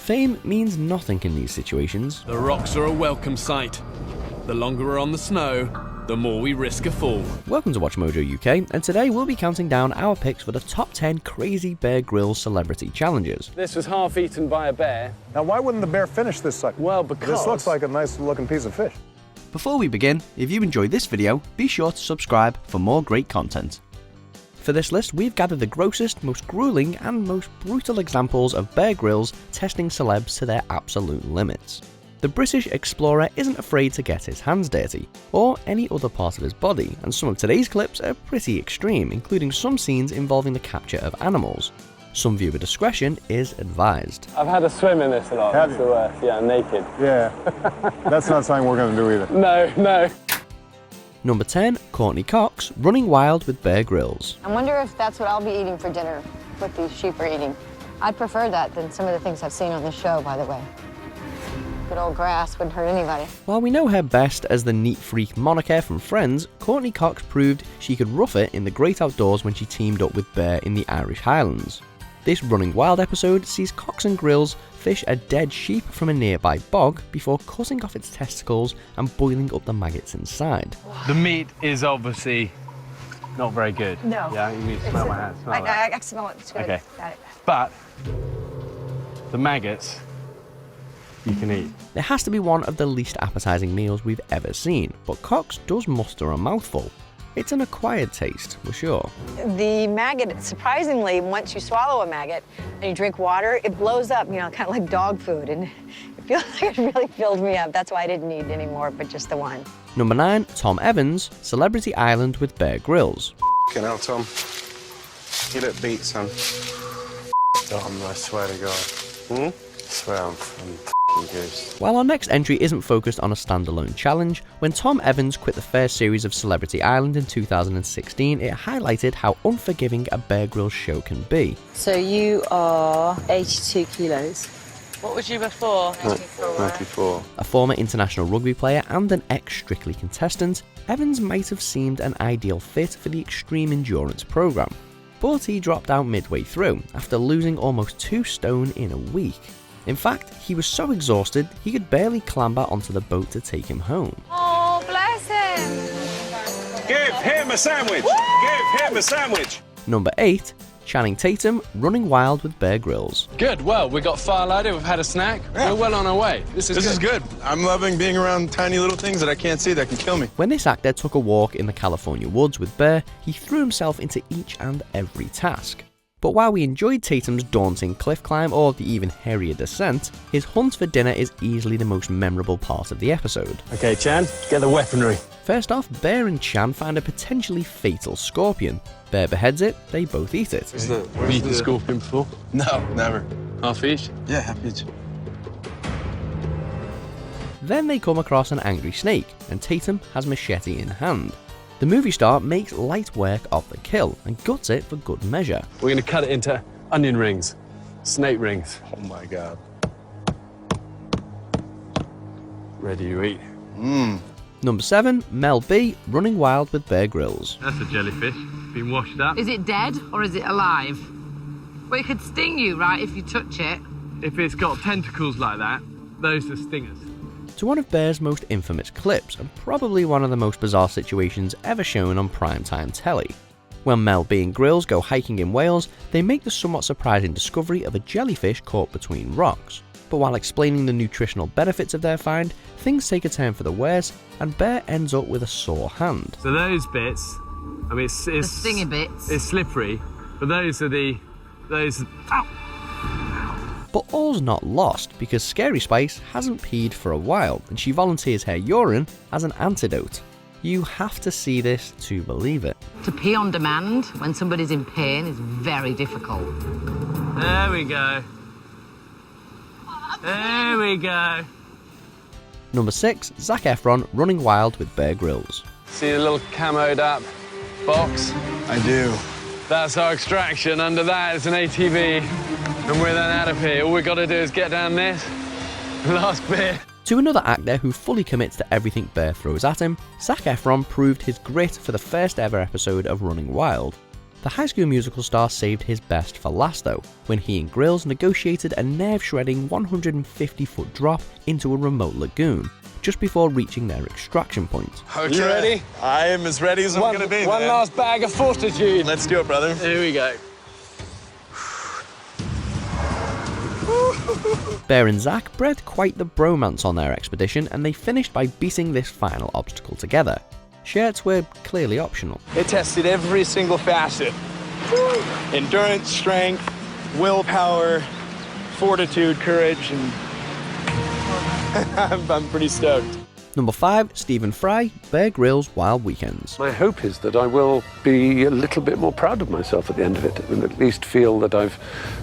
Fame means nothing in these situations. The rocks are a welcome sight. The longer we're on the snow, the more we risk a fall. Welcome to Watch Mojo UK, and today we'll be counting down our picks for the top 10 crazy Bear Grylls celebrity challenges. This was half eaten by a bear. Now, why wouldn't the bear finish this sucker? Well, because... This looks like a nice looking piece of fish. Before we begin, if you enjoyed this video, be sure to subscribe for more great content. For this list, we've gathered the grossest, most grueling, and most brutal examples of Bear Grylls testing celebs to their absolute limits. The British explorer isn't afraid to get his hands dirty, or any other part of his body, and some of today's clips are pretty extreme, including some scenes involving the capture of animals. Some viewer discretion is advised. I've had a swim in this a lot. Have you? The worst. Yeah, naked. Yeah, that's not something we're going to do either. No. Number 10, Courtney Cox, running wild with Bear Grylls. I wonder if that's what I'll be eating for dinner, what these sheep are eating. I'd prefer that than some of the things I've seen on the show, by the way. Good old grass wouldn't hurt anybody. While we know her best as the neat freak Monica from Friends, Courtney Cox proved she could rough it in the great outdoors when she teamed up with Bear in the Irish Highlands. This Running Wild episode sees Cox and Grylls fish a dead sheep from a nearby bog before cutting off its testicles and boiling up the maggots inside. The meat is obviously not very good. No. Yeah, you need to smell my hand. Smell I smell it. It's good. Okay. Got it. But the maggots you can eat. It has to be one of the least appetizing meals we've ever seen, but Cox does muster a mouthful. It's an acquired taste, for sure. The maggot, surprisingly, once you swallow a maggot and you drink water, it blows up, you know, kind of like dog food. And it feels like it really filled me up. That's why I didn't eat anymore, but just the one. Number 9, Thom Evans, Celebrity Island with Bear Grylls. Fucking hell, Tom. You look beat, son. Tom, I swear to God. I swear I'm fucking goose. While our next entry isn't focused on a standalone challenge, when Thom Evans quit the first series of Celebrity Island in 2016, it highlighted how unforgiving a Bear Grylls show can be. So you are 82 kilos. What was you before? 94. A former international rugby player and an ex-Strictly contestant, Evans might have seemed an ideal fit for the extreme endurance program. But he dropped out midway through, after losing almost 2 stone in a week. In fact, he was so exhausted, he could barely clamber onto the boat to take him home. Oh, bless him. Give him a sandwich! Give him a sandwich! Number 8, Channing Tatum, running wild with Bear Grylls. Good. Well, we got fire lighted. We've had a snack. Yeah. We're well on our way. This is good. I'm loving being around tiny little things that I can't see that can kill me. When this actor took a walk in the California woods with Bear, he threw himself into each and every task. But while we enjoyed Tatum's daunting cliff climb or the even hairier descent, his hunt for dinner is easily the most memorable part of the episode. Okay, Chan, get the weaponry. First off, Bear and Chan find a potentially fatal scorpion. Bear beheads it, they both eat it. Have you eaten scorpion before? No, never. Half each? Yeah, happy to. Then they come across an angry snake, and Tatum has machete in hand. The movie star makes light work of the kill and guts it for good measure. We're going to cut it into onion rings, snake rings. Oh my God. Ready to eat. Number 7, Mel B, running wild with Bear Grylls. That's a jellyfish. Been washed up. Is it dead or is it alive? Well, it could sting you, right, if you touch it. If it's got tentacles like that, those are stingers. To one of Bear's most infamous clips, and probably one of the most bizarre situations ever shown on primetime telly. When Mel B and Grylls go hiking in Wales, they make the somewhat surprising discovery of a jellyfish caught between rocks. But while explaining the nutritional benefits of their find, things take a turn for the worse, and Bear ends up with a sore hand. So those bits, I mean, it's The stingy bits. It's slippery, but those. Ow! But all's not lost, because Scary Spice hasn't peed for a while, and she volunteers her urine as an antidote. You have to see this to believe it. To pee on demand when somebody's in pain is very difficult. There we go. There we go. Number 6, Zac Efron, running wild with Bear Grylls. See the little camoed up box? I do. That's our extraction. Under that is an ATV, and we're then out of here. All we got to do is get down this last bit. To another actor who fully commits to everything Bear throws at him, Zac Efron proved his grit for the first ever episode of Running Wild. The High School Musical star saved his best for last though, when he and Grylls negotiated a nerve-shredding 150-foot drop into a remote lagoon, just before reaching their extraction point. Okay. You ready? I am as ready as I'm gonna be, One last bag of fortitude. Let's do it, brother. Here we go. Bear and Zac bred quite the bromance on their expedition, and they finished by beating this final obstacle together. Shirts were clearly optional. It tested every single facet. Endurance, strength, willpower, fortitude, courage, and I'm pretty stoked. Number 5, Stephen Fry, Bear Grylls Wild Weekends. My hope is that I will be a little bit more proud of myself at the end of it, and at least feel that I've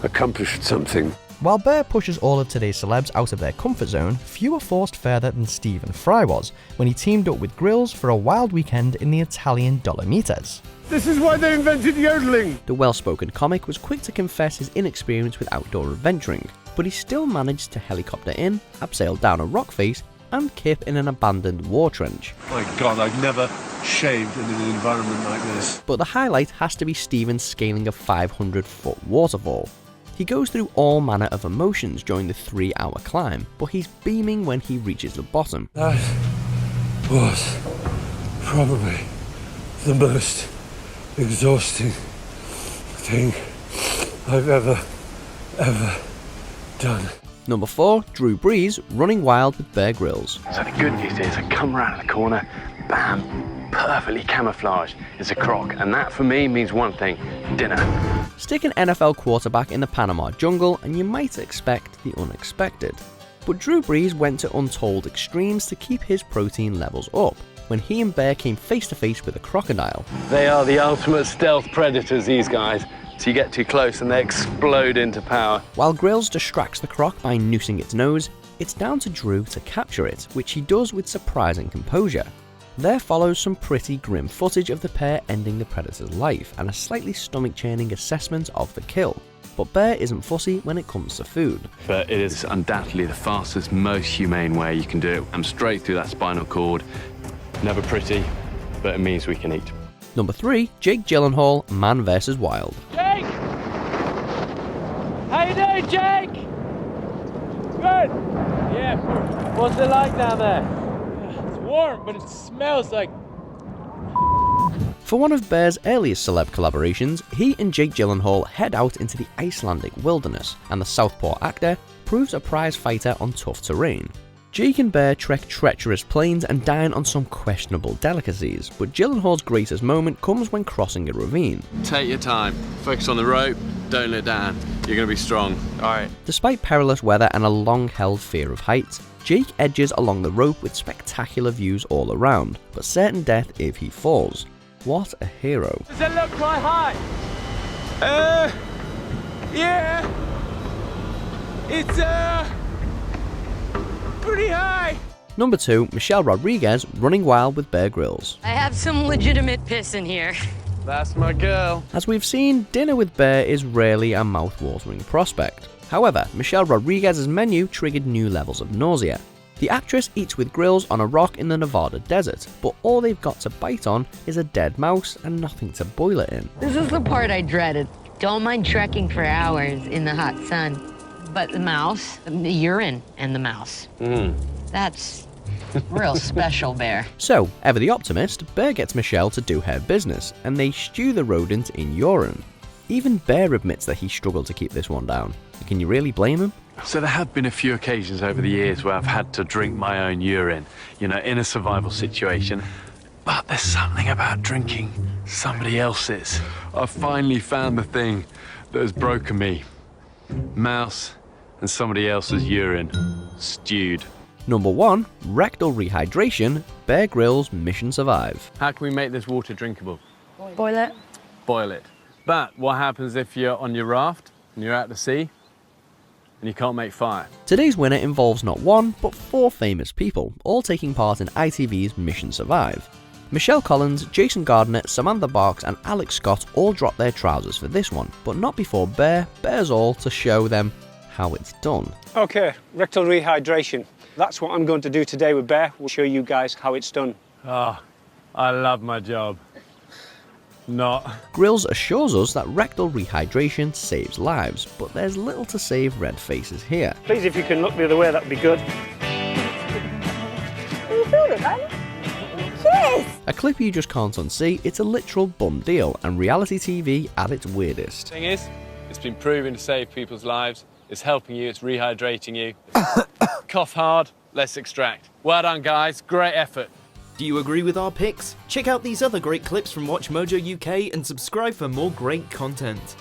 accomplished something. While Bear pushes all of today's celebs out of their comfort zone, few are forced further than Stephen Fry was, when he teamed up with Grylls for a wild weekend in the Italian Dolomites. This is why they invented yodeling! The well-spoken comic was quick to confess his inexperience with outdoor adventuring, but he still managed to helicopter in, abseil down a rock face, and kip in an abandoned war trench. My God, I've never shaved in an environment like this. But the highlight has to be Stephen scaling a 500-foot waterfall. He goes through all manner of emotions during the 3-hour climb, but he's beaming when he reaches the bottom. That was probably the most exhausting thing I've ever done. Number 4, Drew Brees, Running Wild with Bear Grylls. So the good news is I come around the corner, bam, perfectly camouflaged. It's a croc, and that for me means one thing: dinner. Stick an NFL quarterback in the Panama jungle and you might expect the unexpected. But Drew Brees went to untold extremes to keep his protein levels up, when he and Bear came face to face with a crocodile. They are the ultimate stealth predators, these guys. So you get too close and they explode into power. While Grylls distracts the croc by noosing its nose, it's down to Drew to capture it, which he does with surprising composure. There follows some pretty grim footage of the pair ending the predator's life and a slightly stomach-churning assessment of the kill. But Bear isn't fussy when it comes to food. But it is undoubtedly the fastest, most humane way you can do it. I'm straight through that spinal cord. Never pretty, but it means we can eat. Number 3, Jake Gyllenhaal, Man vs. Wild. Jake! How you doing, Jake? Good. Yeah. What's it like down there? It's warm, but it smells like... For one of Bear's earliest celeb collaborations, he and Jake Gyllenhaal head out into the Icelandic wilderness, and the Southpaw actor proves a prize fighter on tough terrain. Jake and Bear trek treacherous plains and dine on some questionable delicacies, but Gyllenhaal's greatest moment comes when crossing a ravine. Take your time, focus on the rope, don't let down. You're gonna be strong. All right. Despite perilous weather and a long-held fear of heights, Jake edges along the rope with spectacular views all around, but certain death if he falls. What a hero. Does it look quite high? Yeah. It's, pretty high. Number 2, Michelle Rodriguez, Running Wild with Bear Grylls. I have some legitimate piss in here. That's my girl. As we've seen, dinner with Bear is rarely a mouth-watering prospect. However, Michelle Rodriguez's menu triggered new levels of nausea. The actress eats with Grylls on a rock in the Nevada desert, but all they've got to bite on is a dead mouse and nothing to boil it in. This is the part I dreaded. Don't mind trekking for hours in the hot sun. But the mouse, the urine and the mouse. That's real special, Bear. So, ever the optimist, Bear gets Michelle to do her business, and they stew the rodent in urine. Even Bear admits that he struggled to keep this one down. Can you really blame him? So there have been a few occasions over the years where I've had to drink my own urine, you know, in a survival situation. But there's something about drinking somebody else's. I've finally found the thing that has broken me. Mouse and somebody else's urine, stewed. Number 1, Rectal Hydration, Bear Grylls Mission Survive. How can we make this water drinkable? Boil it. Boil it. But what happens if you're on your raft and you're out to sea and you can't make fire? Today's winner involves not 1, but 4 famous people, all taking part in ITV's Mission Survive. Michelle Collins, Jason Gardner, Samantha Barks and Alex Scott all dropped their trousers for this one, but not before Bear bears all to show them how it's done. Okay, rectal rehydration. That's what I'm going to do today with Bear. We'll show you guys how it's done. Oh, I love my job. not. Grylls assures us that rectal rehydration saves lives, but there's little to save red faces here. Please, if you can look the other way, that would be good. You filmed it, right? Yes! A clip you just can't unsee, it's a literal bum deal, and reality TV at its weirdest. Thing is, it's been proven to save people's lives. It's helping you, it's rehydrating you. Cough hard, let's extract. Well done, guys, great effort. Do you agree with our picks? Check out these other great clips from WatchMojo UK and subscribe for more great content.